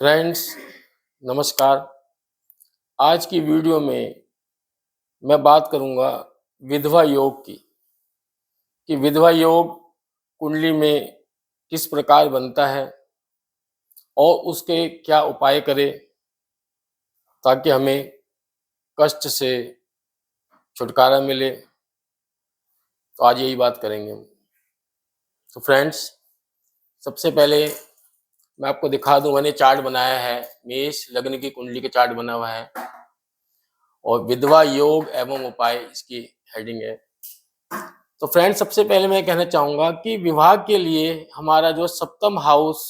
Friends, नमस्कार। आज की वीडियो में मैं बात करूंगा विधवा योग की कि विधवा योग कुंडली में किस प्रकार बनता है और उसके क्या उपाय करें ताकि हमें कष्ट से छुटकारा मिले। तो आज यही बात करेंगे हम। तो फ्रेंड्स, सबसे पहले मैं आपको दिखा दूं, मैंने चार्ट बनाया है, मेष लग्न की कुंडली के चार्ट बना हुआ है और विधवा योग एवं उपाय इसकी हेडिंग है। तो फ्रेंड्स, सबसे पहले मैं कहना चाहूंगा कि विवाह के लिए हमारा जो सप्तम हाउस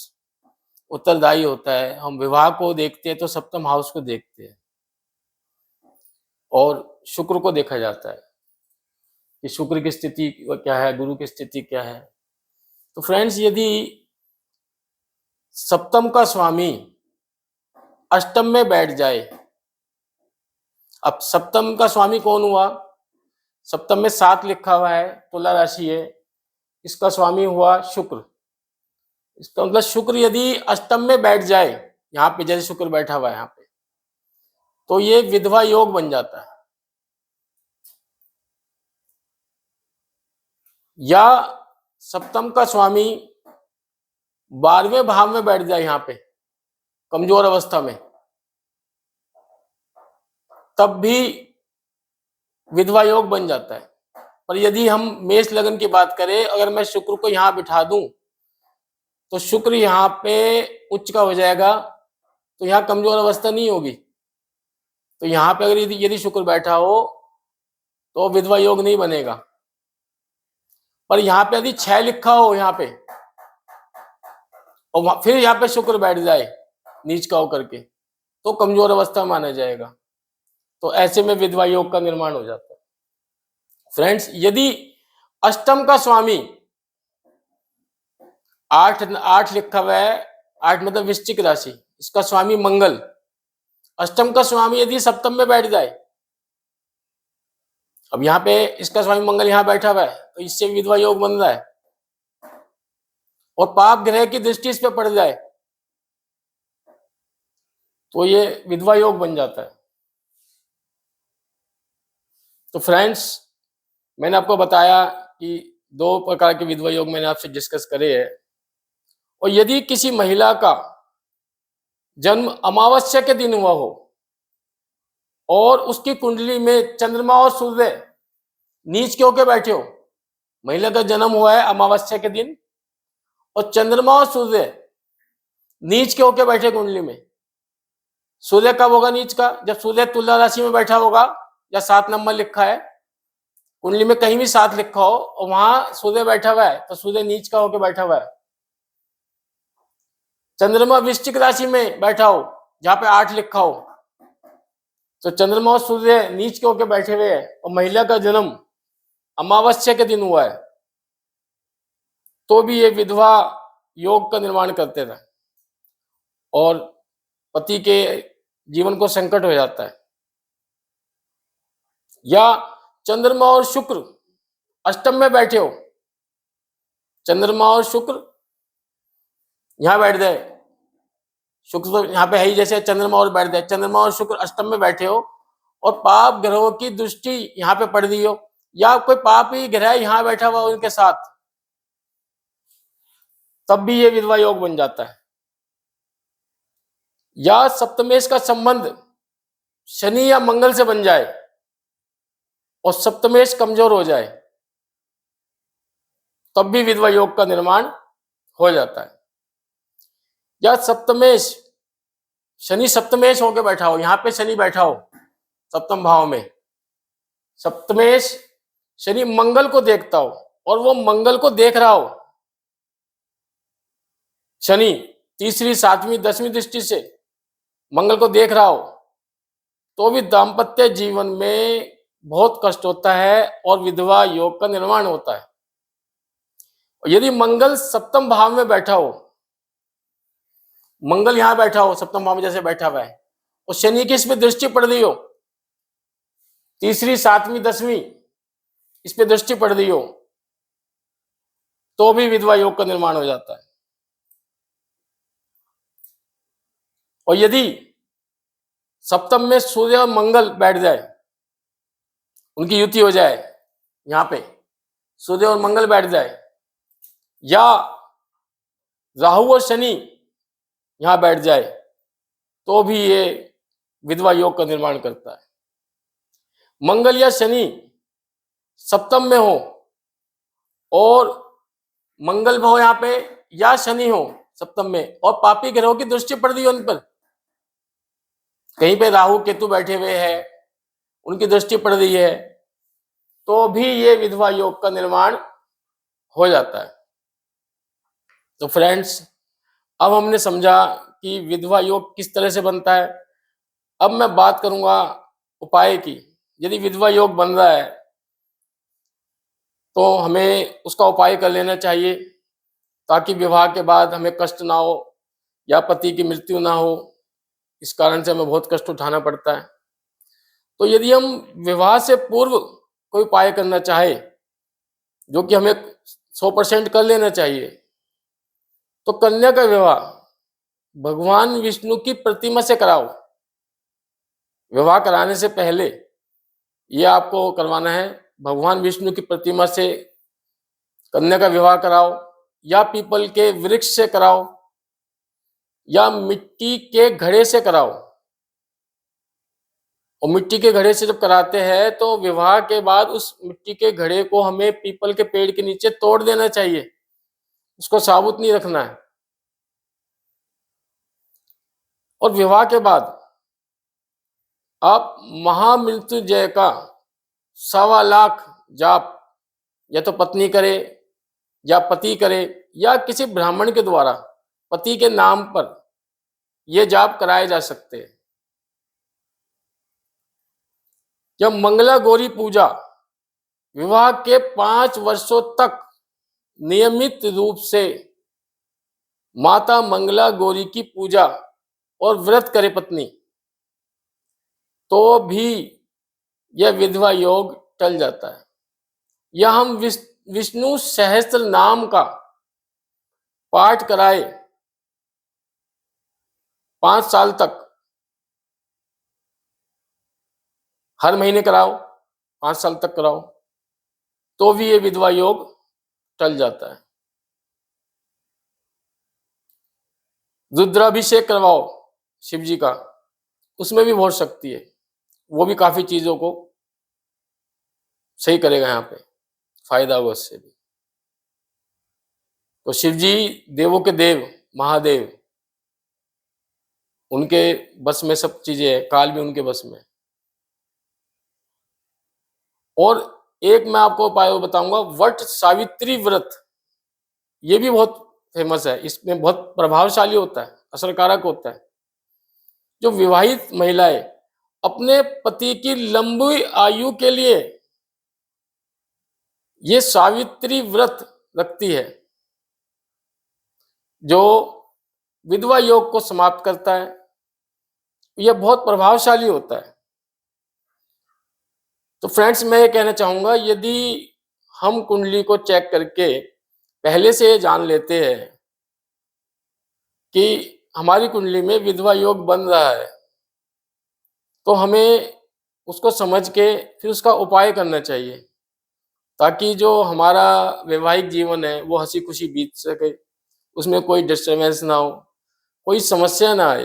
उत्तरदायी होता है। हम विवाह को देखते हैं तो सप्तम हाउस को देखते हैं और शुक्र को देखा जाता है कि शुक्र की स्थिति क्या है, गुरु की स्थिति क्या है। तो फ्रेंड्स, यदि सप्तम का स्वामी अष्टम में बैठ जाए, अब सप्तम का स्वामी कौन हुआ? सप्तम में 7 लिखा हुआ है, तुला राशि है, इसका स्वामी हुआ शुक्र। इसका मतलब शुक्र यदि अष्टम में बैठ जाए, यहाँ पे जैसे शुक्र बैठा हुआ है यहाँ पे, तो ये विधवा योग बन जाता है। या सप्तम का स्वामी 12वें भाव में बैठ जाए यहाँ पे कमजोर अवस्था में, तब भी विधवा योग बन जाता है। पर यदि हम मेष लग्न की बात करें, अगर मैं शुक्र को यहाँ बिठा दूं तो शुक्र यहाँ पे उच्च का हो जाएगा, तो यहाँ कमजोर अवस्था नहीं होगी। तो यहाँ पे अगर यदि शुक्र बैठा हो तो विधवा योग नहीं बनेगा। पर यहाँ पे यदि 6 लिखा हो यहाँ पे और फिर यहाँ पे शुक्र बैठ जाए नीच का होकर के, तो कमजोर अवस्था माना जाएगा। तो ऐसे में विधवा योग का निर्माण हो जाता है। फ्रेंड्स, यदि अष्टम का स्वामी 8 लिखा हुआ है, 8 मतलब वृश्चिक राशि, इसका स्वामी मंगल, अष्टम का स्वामी यदि सप्तम में बैठ जाए, अब यहाँ पे इसका स्वामी मंगल यहाँ बैठा हुआ है, तो इससे विधवा योग बन रहा है और पाप ग्रह की दृष्टि इस पे पड़ जाए तो ये विधवा योग बन जाता है। तो फ्रेंड्स, मैंने आपको बताया कि 2 प्रकार के विधवा योग मैंने आपसे डिस्कस करे हैं। और यदि किसी महिला का जन्म अमावस्या के दिन हुआ हो और उसकी कुंडली में चंद्रमा और सूर्य नीच के होके बैठे हो, महिला का जन्म हुआ है अमावस्या के दिन और चंद्रमा और सूर्य नीच के होके बैठे कुंडली में। सूर्य कब होगा नीच का? जब सूर्य तुला राशि में बैठा होगा या 7 नंबर लिखा है कुंडली में, कहीं भी 7 लिखा हो और वहां सूर्य बैठा हुआ है, तो सूर्य नीच का होके बैठा हुआ है। चंद्रमा वृश्चिक राशि में बैठा हो जहां पे 8 लिखा हो, तो चंद्रमा और सूर्य नीच के होके बैठे हुए हैं और महिला का जन्म अमावस्या के दिन हुआ है, तो भी ये विधवा योग का निर्माण करते रहे और पति के जीवन को संकट हो जाता है। या चंद्रमा और शुक्र अष्टम में बैठे हो, चंद्रमा और शुक्र यहां बैठ जाए, शुक्र तो यहाँ पे है ही, जैसे चंद्रमा और बैठ जाए, चंद्रमा और शुक्र अष्टम में बैठे हो और पाप ग्रहों की दृष्टि यहाँ पे पड़ रही हो, या कोई पाप ही ग्रह यहाँ बैठा हुआ उनके साथ, तब भी ये विधवा योग बन जाता है। या सप्तमेश का संबंध शनि या मंगल से बन जाए और सप्तमेश कमजोर हो जाए, तब भी विधवा योग का निर्माण हो जाता है। या सप्तमेश शनि सप्तमेश होकर बैठा हो, यहाँ पे शनि बैठा हो सप्तम भाव में, सप्तमेश शनि मंगल को देखता हो और वो मंगल को देख रहा हो, शनि तीसरी 7वीं 10वीं दृष्टि से मंगल को देख रहा हो, तो भी दाम्पत्य जीवन में बहुत कष्ट होता है और विधवा योग का निर्माण होता है। यदि मंगल सप्तम भाव में बैठा हो, मंगल यहां बैठा हो सप्तम भाव में जैसे बैठा हुआ है, और शनि की इस पे दृष्टि पड़ रही हो, तीसरी 7वीं 10वीं इस पे दृष्टि पड़ रही हो, तो भी विधवा योग का निर्माण हो जाता है। और यदि सप्तम में सूर्य और मंगल बैठ जाए, उनकी युति हो जाए, यहाँ पे सूर्य और मंगल बैठ जाए, या राहु और शनि यहाँ बैठ जाए, तो भी ये विधवा योग का निर्माण करता है। मंगल या शनि सप्तम में हो और मंगल हो यहाँ पे या शनि हो सप्तम में और पापी ग्रहों की दृष्टि पड़ रही है उन पर, कहीं पे राहु केतु बैठे हुए हैं, उनकी दृष्टि पड़ रही है, तो भी ये विधवा योग का निर्माण हो जाता है। तो फ्रेंड्स, अब हमने समझा कि विधवा योग किस तरह से बनता है। अब मैं बात करूंगा उपाय की। यदि विधवा योग बन रहा है तो हमें उसका उपाय कर लेना चाहिए, ताकि विवाह के बाद हमें कष्ट ना हो या पति की मृत्यु ना हो, इस कारण से हमें बहुत कष्ट उठाना पड़ता है। तो यदि हम विवाह से पूर्व कोई उपाय करना चाहे, जो कि हमें 100% कर लेना चाहिए, तो कन्या का विवाह भगवान विष्णु की प्रतिमा से कराओ। विवाह कराने से पहले ये आपको करवाना है, भगवान विष्णु की प्रतिमा से कन्या का विवाह कराओ, या पीपल के वृक्ष से कराओ, या मिट्टी के घड़े से कराओ। और मिट्टी के घड़े से जब कराते हैं तो विवाह के बाद उस मिट्टी के घड़े को हमें पीपल के पेड़ के नीचे तोड़ देना चाहिए, उसको साबुत नहीं रखना है। और विवाह के बाद आप महामृत्युंजय का 1.25 लाख जाप या तो पत्नी करे या पति करे या किसी ब्राह्मण के द्वारा पति के नाम पर ये जाप कराए जा सकते हैं। जब मंगला गौरी पूजा विवाह के 5 वर्षों तक नियमित रूप से माता मंगला गौरी की पूजा और व्रत करे पत्नी, तो भी यह विधवा योग टल जाता है। या हम विष्णु सहस्त्र नाम का पाठ कराए 5 साल तक, हर महीने कराओ, 5 साल तक कराओ, तो भी ये विधवा योग टल जाता है। रुद्राभिषेक करवाओ शिव जी का, उसमें भी बहुत शक्ति है, वो भी काफी चीजों को सही करेगा, यहाँ पे फायदा होगा उससे भी। तो शिव जी देवों के देव महादेव, उनके बस में सब चीजें है, काल भी उनके बस में। और एक मैं आपको उपाय बताऊंगा, वट सावित्री व्रत, ये भी बहुत फेमस है, इसमें बहुत प्रभावशाली होता है, असरकारक होता है। जो विवाहित महिलाएं अपने पति की लंबी आयु के लिए ये सावित्री व्रत रखती है, जो विधवा योग को समाप्त करता है, यह बहुत प्रभावशाली होता है। तो फ्रेंड्स, मैं ये कहना चाहूंगा, यदि हम कुंडली को चेक करके पहले से ये जान लेते हैं कि हमारी कुंडली में विधवा योग बन रहा है, तो हमें उसको समझ के फिर उसका उपाय करना चाहिए, ताकि जो हमारा वैवाहिक जीवन है वो हंसी खुशी बीत सके, उसमें कोई डिस्टर्बेंस ना हो, कोई समस्या ना आए।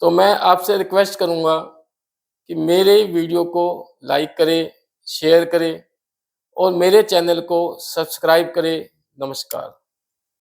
तो मैं आपसे रिक्वेस्ट करूंगा कि मेरे वीडियो को लाइक करें, शेयर करें और मेरे चैनल को सब्सक्राइब करें। नमस्कार।